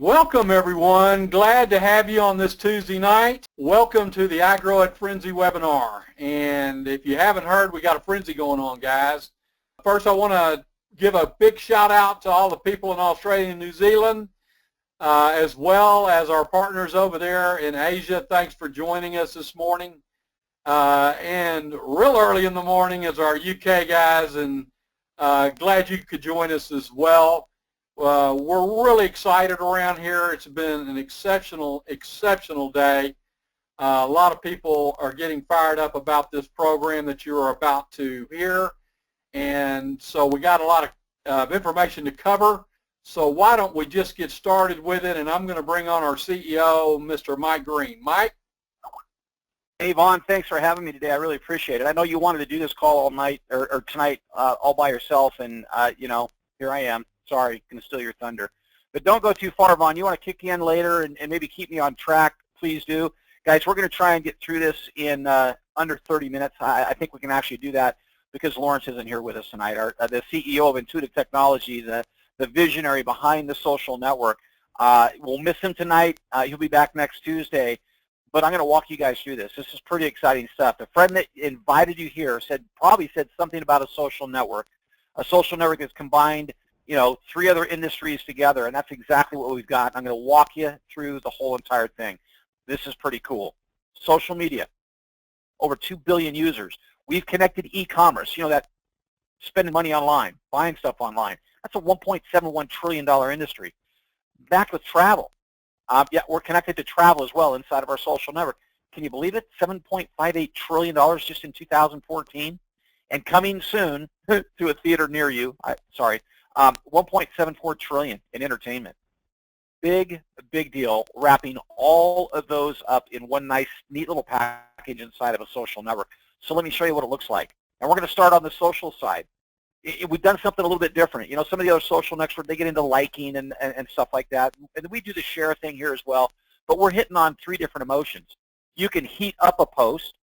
Welcome everyone. Glad to have you on this Tuesday night. Welcome to the iGrowit Frenzi Webinar. And if you haven't heard, we got a frenzy going on, guys. First, I want to give a big shout out to all the people in Australia and New Zealand, as well as our partners over there in Asia. Thanks for joining us this morning. And real early in the morning is our UK guys, and glad you could join us as well. We're really excited around here. It's been an exceptional day. A lot of people are getting fired up about this program that you are about to hear, and so we got a lot of information to cover. So why don't we just get started with it, and I'm going to bring on our CEO, Mr. Mike Green. Mike? Hey, Vaughn, thanks for having me today. I really appreciate it. I know you wanted to do this call all night or tonight all by yourself, and, you know, here I am. Sorry, going to steal your thunder. But don't go too far, Vaughn. You want to kick in later and maybe keep me on track, please do. Guys, we're going to try and get through this in under 30 minutes. I think we can actually do that because Lawrence isn't here with us tonight. The CEO of Intuitive Technology, the visionary behind the social network. We'll miss him tonight. He'll be back next Tuesday. But I'm going to walk you guys through this. This is pretty exciting stuff. The friend that invited you here probably said something about a social network. A social network that's combined, you know, 3 other industries together, and that's exactly what we've got. I'm going to walk you through the whole entire thing. This is pretty cool. Social media, over 2 billion users. We've connected e-commerce, you know, that spending money online, buying stuff online. That's a $1.71 trillion industry. Back with travel. Yeah, we're connected to travel as well inside of our social network. Can you believe it? $7.58 trillion just in 2014. And coming soon to a theater near you, $1.74 trillion in entertainment. Big deal, wrapping all of those up in one nice, neat little package inside of a social network. So let me show you what it looks like. And we're going to start on the social side. We've done something a little bit different. You know, some of the other social networks, they get into liking and stuff like that. And we do the share thing here as well. But we're hitting on 3 different emotions. You can heat up a post.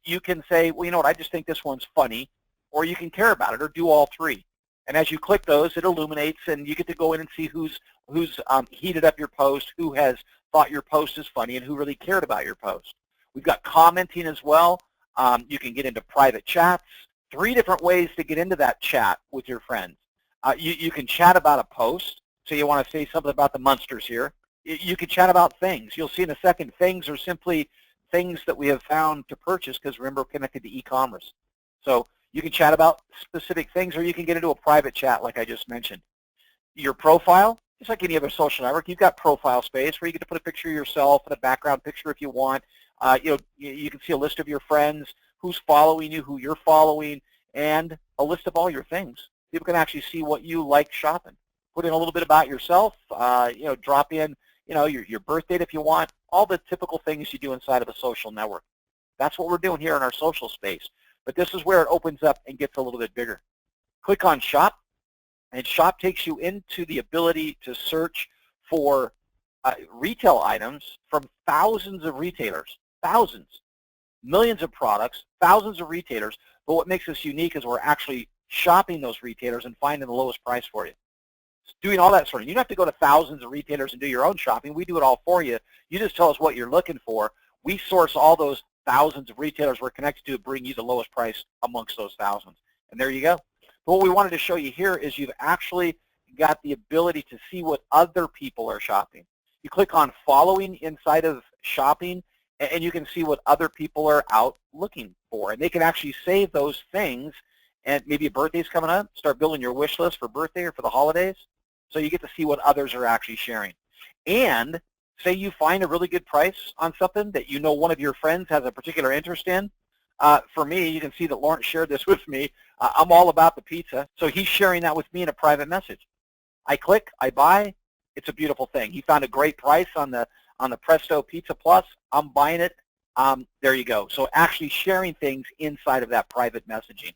You can say, well, you know what, I just think this one's funny. Or you can care about it, or do all 3. And as you click those, it illuminates, and you get to go in and see who's heated up your post, who has thought your post is funny, and who really cared about your post. We've got commenting as well. You can get into private chats. 3 different ways to get into that chat with your friends. You can chat about a post, so you want to say something about the Munsters here. You can chat about things. You'll see in a second, things are simply things that we have found to purchase because, remember, we're connected to e-commerce. So you can chat about specific things, or you can get into a private chat like I just mentioned. Your profile, just like any other social network, you've got profile space where you get to put a picture of yourself and a background picture if you want. You know, you can see a list of your friends, who's following you, who you're following, and a list of all your things. People can actually see what you like shopping. Put in a little bit about yourself, you know, drop in, you know, your birth date if you want, all the typical things you do inside of a social network. That's what we're doing here in our social space. But this is where it opens up and gets a little bit bigger. Click on Shop, and Shop takes you into the ability to search for retail items from thousands of retailers, thousands. Millions of products, thousands of retailers, but what makes us unique is we're actually shopping those retailers and finding the lowest price for you. Doing all that sort of, you don't have to go to thousands of retailers and do your own shopping. We do it all for you. You just tell us what you're looking for. We source all those thousands of retailers we're connected to bring you the lowest price amongst those thousands. And there you go. But what we wanted to show you here is you've actually got the ability to see what other people are shopping. You click on following inside of shopping, and you can see what other people are out looking for. And they can actually save those things, and maybe a birthday's coming up, start building your wish list for birthday or for the holidays. So you get to see what others are actually sharing. And say you find a really good price on something that you know one of your friends has a particular interest in. For me, you can see that Lawrence shared this with me. I'm all about the pizza, so he's sharing that with me in a private message. I click, I buy. It's a beautiful thing. He found a great price on the Presto Pizza Plus. I'm buying it. There you go. So actually sharing things inside of that private messaging.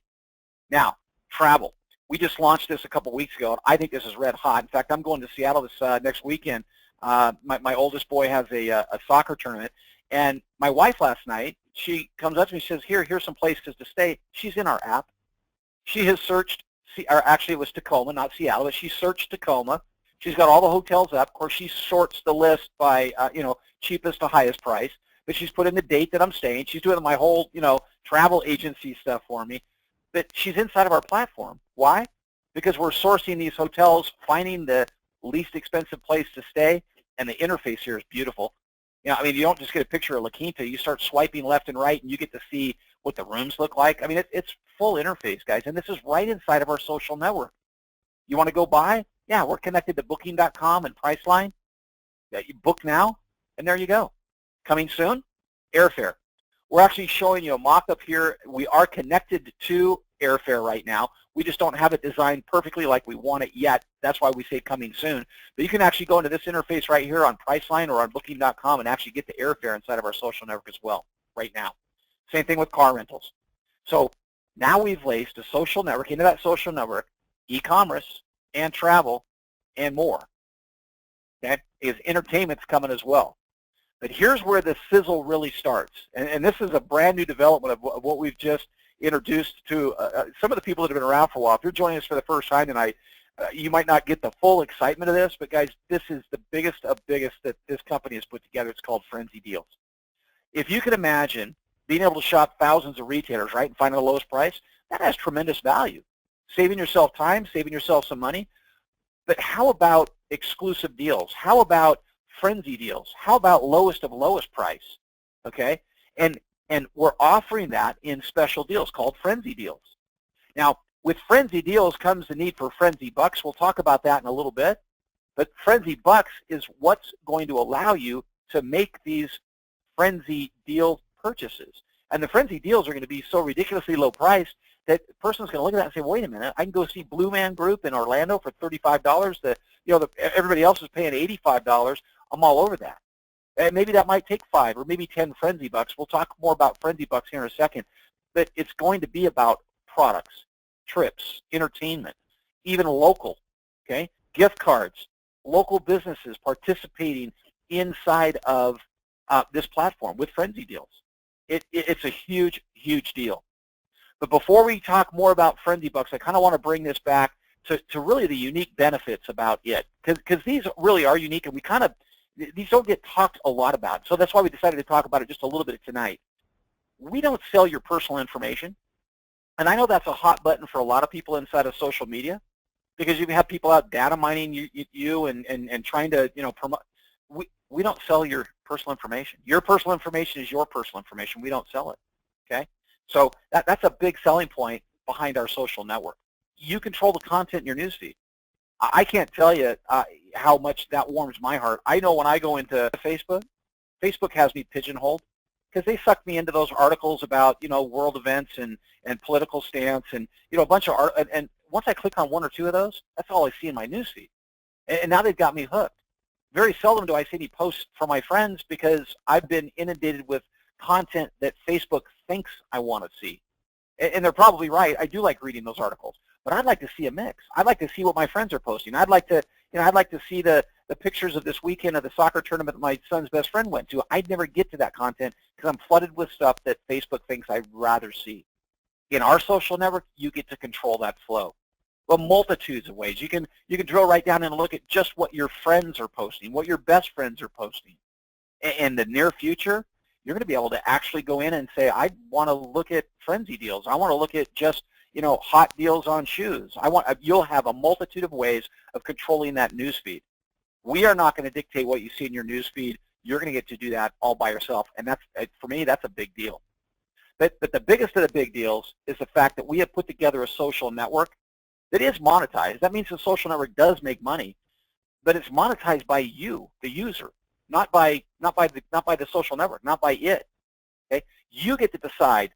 Now, travel. We just launched this a couple weeks ago, and I think this is red hot. In fact, I'm going to Seattle this next weekend. My oldest boy has a soccer tournament, and my wife last night, she comes up to me and says, here's some places to stay. She's in our app. She has searched, or actually it was Tacoma, not Seattle, but she searched Tacoma. She's got all the hotels up. Of course, she sorts the list by, cheapest to highest price. But she's put in the date that I'm staying. She's doing my whole, travel agency stuff for me. But she's inside of our platform. Why? Because we're sourcing these hotels, finding the least expensive place to stay, and the interface here is beautiful. You don't just get a picture of La Quinta. You start swiping left and right, and you get to see what the rooms look like. I mean, it's full interface, guys, and this is right inside of our social network. You want to go buy? Yeah, we're connected to Booking.com and Priceline. Yeah, you book now, and there you go. Coming soon, airfare. We're actually showing you a mock-up here. We are connected to airfare right now. We just don't have it designed perfectly like we want it yet. That's why we say coming soon. But you can actually go into this interface right here on Priceline or on Booking.com and actually get the airfare inside of our social network as well right now. Same thing with car rentals. So now we've laced a social network into that social network, e-commerce and travel and more. Okay, because entertainment's coming as well. But here's where the sizzle really starts. And this is a brand new development of what we've just introduced to some of the people that have been around for a while. If you're joining us for the first time tonight, you might not get the full excitement of this, but guys, this is the biggest of biggest that this company has put together. It's called Frenzi Deals. If you can imagine being able to shop thousands of retailers, right, and finding the lowest price, that has tremendous value. Saving yourself time, saving yourself some money. But how about exclusive deals? How about Frenzi deals? How about lowest of lowest price? Okay, and we're offering that in special deals called Frenzi deals. Now, with Frenzi deals comes the need for Frenzi bucks. We'll talk about that in a little bit. But Frenzi bucks is what's going to allow you to make these Frenzi deal purchases. And the Frenzi deals are going to be so ridiculously low priced that the person's going to look at that and say, wait a minute, I can go see Blue Man Group in Orlando for $35. Everybody else is paying $85. I'm all over that. And maybe that might take 5 or maybe 10 Frenzi bucks. We'll talk more about Frenzi bucks here in a second. But it's going to be about products, trips, entertainment, even local, okay? Gift cards, local businesses participating inside of this platform with Frenzi deals. It's a huge, huge deal. But before we talk more about Frenzi bucks, I kind of want to bring this back to really the unique benefits about it, because these really are unique, and these don't get talked a lot about. So that's why we decided to talk about it just a little bit tonight. We don't sell your personal information, and I know that's a hot button for a lot of people inside of social media, because you have people out data mining you and trying to promote. We don't sell your personal information. Your personal information is your personal information. We don't sell it. Okay, so that's a big selling point behind our social network. You control the content in your newsfeed. I can't tell you how much that warms my heart. I know when I go into Facebook has me pigeonholed because they suck me into those articles about world events and political stance and a bunch of and once I click on 1 or 2 of those, that's all I see in my newsfeed. And now they've got me hooked. Very seldom do I see any posts from my friends because I've been inundated with content that Facebook thinks I want to see. And they're probably right. I do like reading those articles. But I'd like to see a mix. I'd like to see what my friends are posting. I'd like to, I'd like to see the pictures of this weekend of the soccer tournament that my son's best friend went to. I'd never get to that content because I'm flooded with stuff that Facebook thinks I'd rather see. In our social network, you get to control that flow. Well, multitudes of ways. You can drill right down and look at just what your friends are posting, what your best friends are posting. In the near future, you're going to be able to actually go in and say, I want to look at Frenzi deals. I want to look at just hot deals on shoes. You'll have a multitude of ways of controlling that newsfeed. We are not going to dictate what you see in your newsfeed. You're going to get to do that all by yourself, and that's, for me, that's a big deal. But the biggest of the big deals is the fact that we have put together a social network that is monetized. That means the social network does make money, but it's monetized by you, the user, not by the social network, not by it. Okay, you get to decide.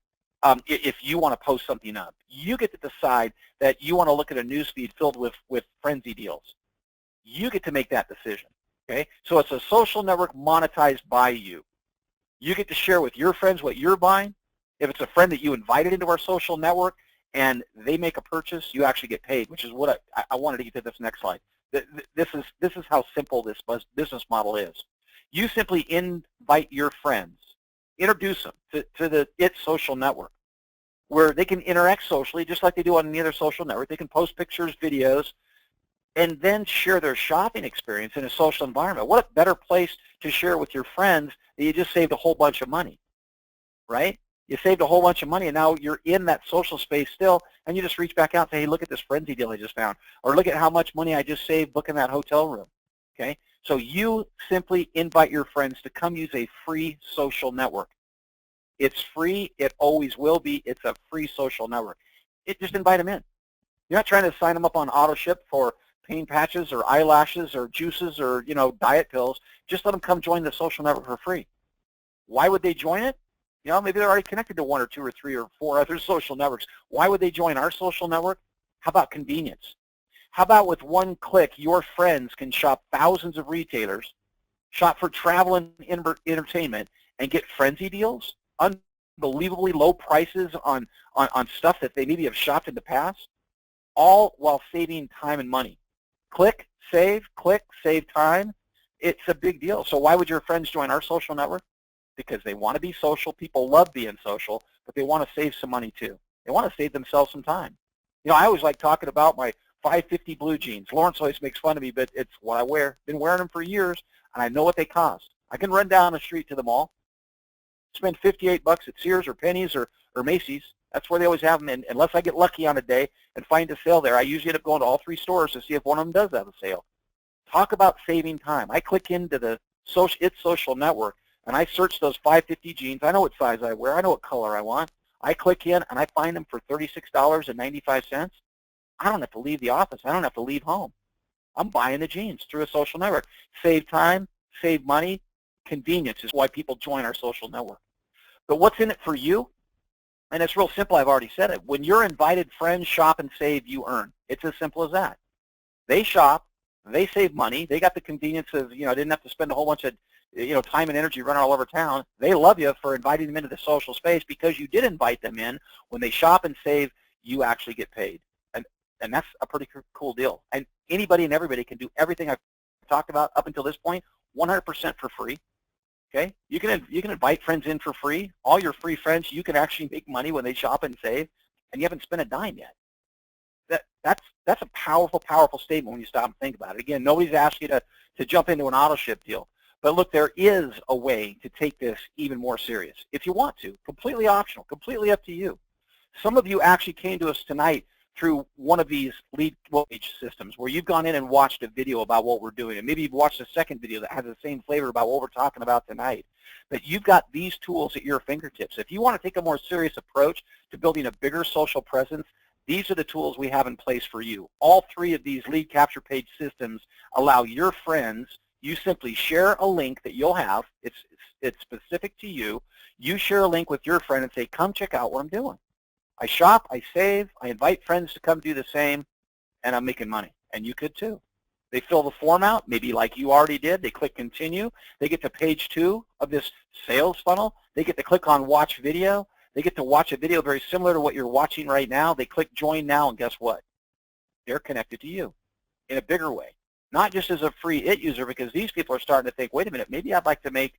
If you want to post something up, you get to decide that you want to look at a newsfeed filled with Frenzi deals. You get to make that decision. Okay, so it's a social network monetized by you. You get to share with your friends what you're buying. If it's a friend that you invited into our social network and they make a purchase, you actually get paid, which is what I wanted to get to this next slide. This is how simple this business model is. You simply invite your friends, introduce them to the social network, where they can interact socially just like they do on any other social network. They can post pictures, videos. and then share their shopping experience in a social environment. What a better place to share with your friends that you just saved a whole bunch of money, right? You saved a whole bunch of money, and now you're in that social space still, and you just reach back out and say, hey, look at this Frenzi deal I just found, or look at how much money I just saved booking that hotel room, okay? So you simply invite your friends to come use a free social network. It's free. It always will be. It's a free social network. Just invite them in. You're not trying to sign them up on auto ship for pain patches or eyelashes or juices or, you know, diet pills. Just let them come join the social network for free. Why would they join it? You know, maybe they're already connected to 1 or 2 or 3 or 4 other social networks. Why would they join our social network? How about convenience? How about with one click, your friends can shop thousands of retailers, shop for travel and entertainment, and get Frenzi deals, unbelievably low prices on stuff that they maybe have shopped in the past, all while saving time and money. Click, save time. It's a big deal. So why would your friends join our social network? Because they want to be social. People love being social, but they want to save some money too. They want to save themselves some time. You know, I always like talking about my 550 blue jeans. Lawrence always makes fun of me, but it's what I wear. Been wearing them for years, and I know what they cost. I can run down the street to the mall, spend 58 bucks at Sears or Penny's or Macy's. That's where they always have them. And unless I get lucky on a day and find a sale there, I usually end up going to all 3 stores to see if one of them does have a sale. Talk about saving time. I click into the social network, and I search those 550 jeans. I know what size I wear. I know what color I want. I click in, and I find them for $36.95. I don't have to leave the office. I don't have to leave home. I'm buying the jeans through a social network. Save time, save money. Convenience is why people join our social network. But what's in it for you? And it's real simple. I've already said it. When your invited friends shop and save, you earn. It's as simple as that. They shop. They save money. They got the convenience of, you know, didn't have to spend a whole bunch of, you know, time and energy running all over town. They love you for inviting them into the social space because you did invite them in. When they shop and save, you actually get paid. And that's a pretty cool deal. And anybody and everybody can do everything I've talked about up until this point 100% for free. Okay? You can invite friends in for free. All your free friends, you can actually make money when they shop and save, and you haven't spent a dime yet. That's a powerful, powerful statement when you stop and think about it. Again, nobody's asked you to jump into an auto ship deal. But look, there is a way to take this even more serious if you want to. Completely optional, completely up to you. Some of you actually came to us tonight through one of these lead page systems where you've gone in and watched a video about what we're doing, and maybe you've watched a second video that has the same flavor about what we're talking about tonight. But you've got these tools at your fingertips. If you want to take a more serious approach to building a bigger social presence, these are the tools we have in place for you. All 3 of these lead capture page systems allow your friends, you simply share a link that you'll have, it's specific to you, you share a link with your friend and say, come check out what I'm doing. I shop, I save, I invite friends to come do the same, and I'm making money. And you could too. They fill the form out, maybe like you already did. They click continue. They get to page 2 of this sales funnel. They get to click on watch video. They get to watch a video very similar to what you're watching right now. They click join now, and guess what? They're connected to you in a bigger way. Not just as a free IT user, because these people are starting to think, wait a minute, maybe I'd like to make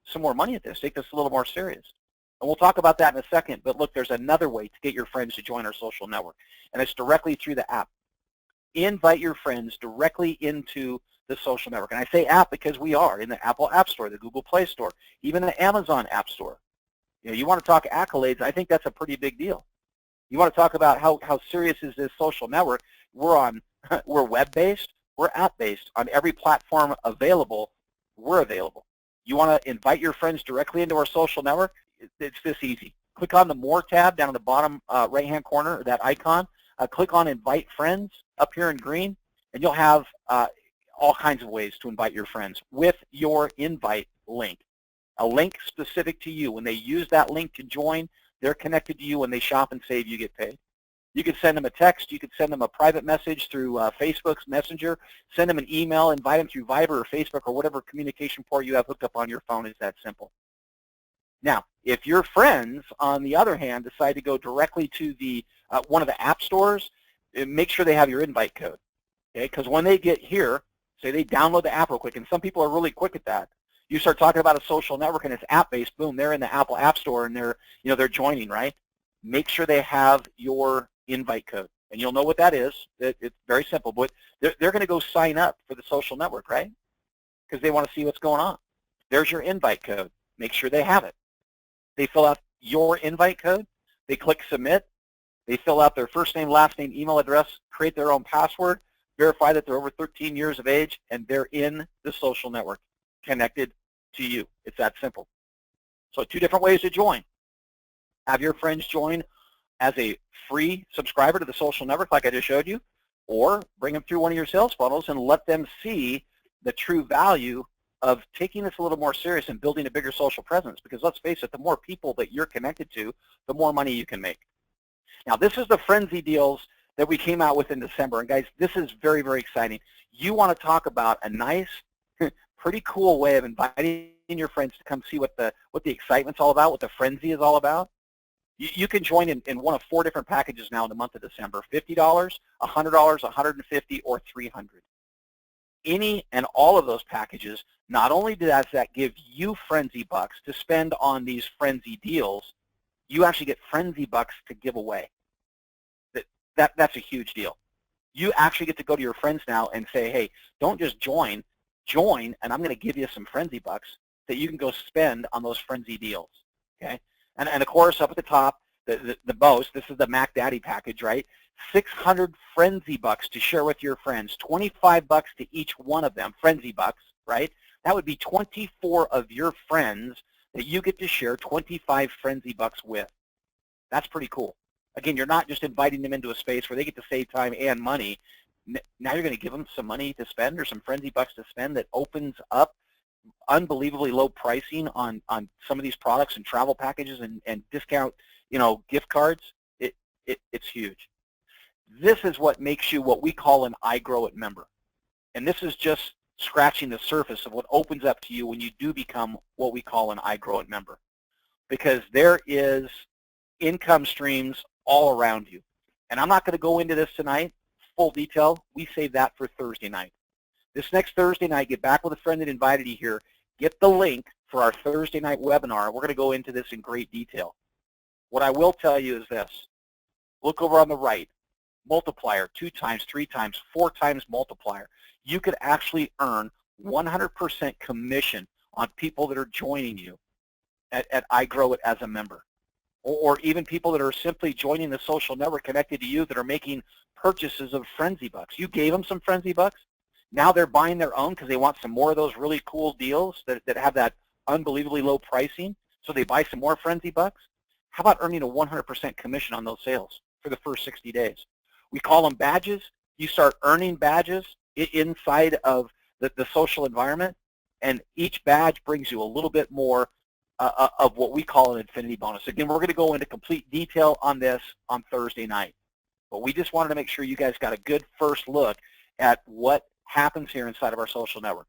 some more money at this, take this a little more serious. And we'll talk about that in a second, but look, there's another way to get your friends to join our social network, and it's directly through the app. Invite your friends directly into the social network. And I say app because we are in the Apple App Store, the Google Play Store, even the Amazon App Store. You know, you want to talk accolades, I think that's a pretty big deal. You want to talk about how serious is this social network? We're web-based, we're app-based. On every platform available, we're available. You want to invite your friends directly into our social network? It's this easy. Click on the More tab down in the bottom right-hand corner, that icon. Click on Invite Friends up here in green, and you'll have all kinds of ways to invite your friends with your invite link, a link specific to you. When they use that link to join, they're connected to you. When they shop and save, you get paid. You could send them a text. You could send them a private message through Facebook's Messenger. Send them an email. Invite them through Viber or Facebook or whatever communication port you have hooked up on your phone. Is that simple. Now, if your friends, on the other hand, decide to go directly to the one of the app stores, make sure they have your invite code, okay? Because when they get here, say they download the app real quick, and some people are really quick at that. You start talking about a social network and it's app-based, boom, they're in the Apple App Store and they're joining, right? Make sure they have your invite code. And you'll know what that is. It's very simple. But they're going to go sign up for the social network, right? Because they want to see what's going on. There's your invite code. Make sure they have it. They fill out your invite code. They click submit. They fill out their first name, last name, email address, create their own password, verify that they're over 13 years of age, and they're in the social network, connected to you. It's that simple. So 2 different ways to join. Have your friends join as a free subscriber to the social network like I just showed you, or bring them through one of your sales funnels and let them see the true value of taking this a little more serious and building a bigger social presence. Because let's face it, the more people that you're connected to, the more money you can make. Now, this is the frenzy deals that we came out with in December. And guys, this is very, very exciting. You want to talk about a nice, pretty cool way of inviting your friends to come see what the excitement's all about, what the frenzy is all about. You can join in one of 4 different packages now in the month of December: $50, $100, $150, or $300. Any and all of those packages, not only does that give you frenzy bucks to spend on these frenzy deals, you actually get frenzy bucks to give away. That's a huge deal. You actually get to go to your friends now and say, hey, don't just join, and I'm going to give you some frenzy bucks that you can go spend on those frenzy deals. Okay? And of course, up at the top, the most, this is the Mac Daddy package, right? 600 frenzy bucks to share with your friends, 25 bucks to each one of them, frenzy bucks, right? That would be 24 of your friends that you get to share 25 frenzy bucks with. That's pretty cool. Again, you're not just inviting them into a space where they get to save time and money. Now you're going to give them some money to spend or some frenzy bucks to spend that opens up unbelievably low pricing on some of these products and travel packages and discount, gift cards. It's huge. This is what makes you what we call an iGrowit member. And this is just scratching the surface of what opens up to you when you do become what we call an iGrowit member. Because there is income streams all around you. And I'm not going to go into this tonight, full detail. We save that for Thursday night. This next Thursday night, get back with a friend that invited you here. Get the link for our Thursday night webinar. We're going to go into this in great detail. What I will tell you is this. Look over on the right. Multiplier, 2 times, 3 times, 4 times multiplier. You could actually earn 100% commission on people that are joining you at iGrowit as a member. Or even people that are simply joining the social network connected to you that are making purchases of frenzy bucks. You gave them some frenzy bucks. Now they're buying their own because they want some more of those really cool deals that have that unbelievably low pricing. So they buy some more frenzy bucks. How about earning a 100% commission on those sales for the first 60 days? We call them badges. You start earning badges inside of the social environment, and each badge brings you a little bit more of what we call an infinity bonus. Again, we're going to go into complete detail on this on Thursday night. But we just wanted to make sure you guys got a good first look at what happens here inside of our social network.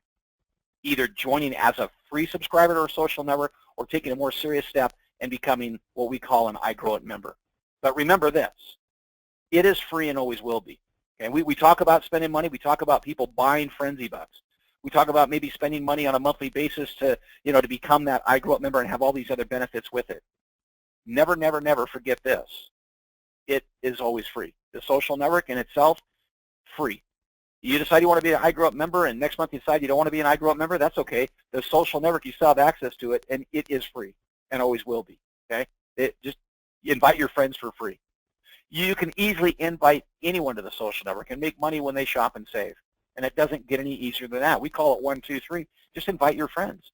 Either joining as a free subscriber to our social network or taking a more serious step and becoming what we call an iGrowit member. But remember this, it is free and always will be. Okay? We talk about spending money. We talk about people buying frenzy bucks. We talk about maybe spending money on a monthly basis to become that iGrowit member and have all these other benefits with it. Never, never, never forget this. It is always free. The social network in itself, free. You decide you want to be an iGrowit member, and next month you decide you don't want to be an iGrowit member, that's okay. The social network, you still have access to it, and it is free and always will be. Okay? Just invite your friends for free. You can easily invite anyone to the social network and make money when they shop and save. And it doesn't get any easier than that. We call it 1, 2, 3. Just invite your friends.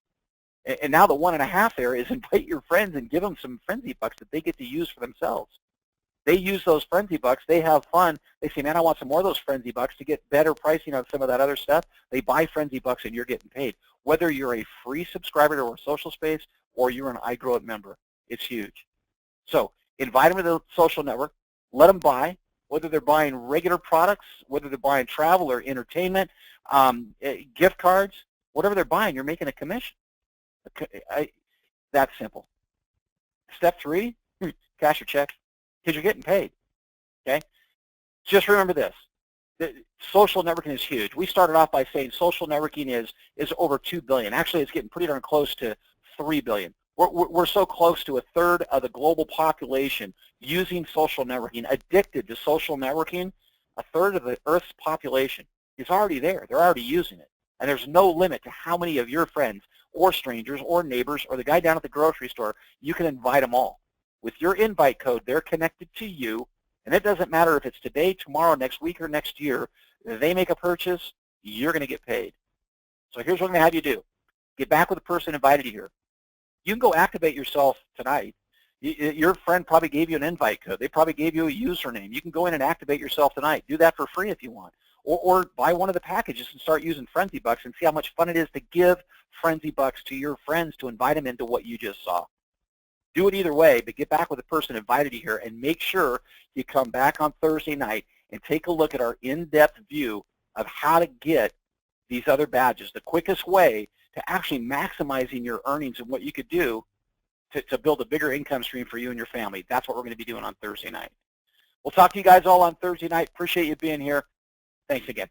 And now the 1.5 there is invite your friends and give them some frenzy bucks that they get to use for themselves. They use those frenzy bucks. They have fun. They say, man, I want some more of those frenzy bucks to get better pricing on some of that other stuff. They buy frenzy bucks and you're getting paid. Whether you're a free subscriber to our social space or you're an iGrowit member, it's huge. So invite them to the social network. Let them buy. Whether they're buying regular products, whether they're buying travel or entertainment, gift cards, whatever they're buying, you're making a commission. That's simple. Step 3, cash your check, because you're getting paid. Okay? Just remember this. Social networking is huge. We started off by saying social networking is over $2 billion. Actually, it's getting pretty darn close to $3 billion. We're so close to 1/3 of the global population using social networking, addicted to social networking. 1/3 of the Earth's population is already there. They're already using it. And there's no limit to how many of your friends or strangers or neighbors or the guy down at the grocery store, you can invite them all. With your invite code, they're connected to you, and it doesn't matter if it's today, tomorrow, next week, or next year. If they make a purchase, you're going to get paid. So here's what I'm going to have you do. Get back with the person invited you here. You can go activate yourself tonight. Your friend probably gave you an invite code. They probably gave you a username. You can go in and activate yourself tonight. Do that for free if you want. Or buy one of the packages and start using Frenzi Bucks and see how much fun it is to give Frenzi Bucks to your friends to invite them into what you just saw. Do it either way, but get back with the person invited you here and make sure you come back on Thursday night and take a look at our in-depth view of how to get these other badges, the quickest way to actually maximizing your earnings and what you could do to build a bigger income stream for you and your family. That's what we're going to be doing on Thursday night. We'll talk to you guys all on Thursday night. Appreciate you being here. Thanks again.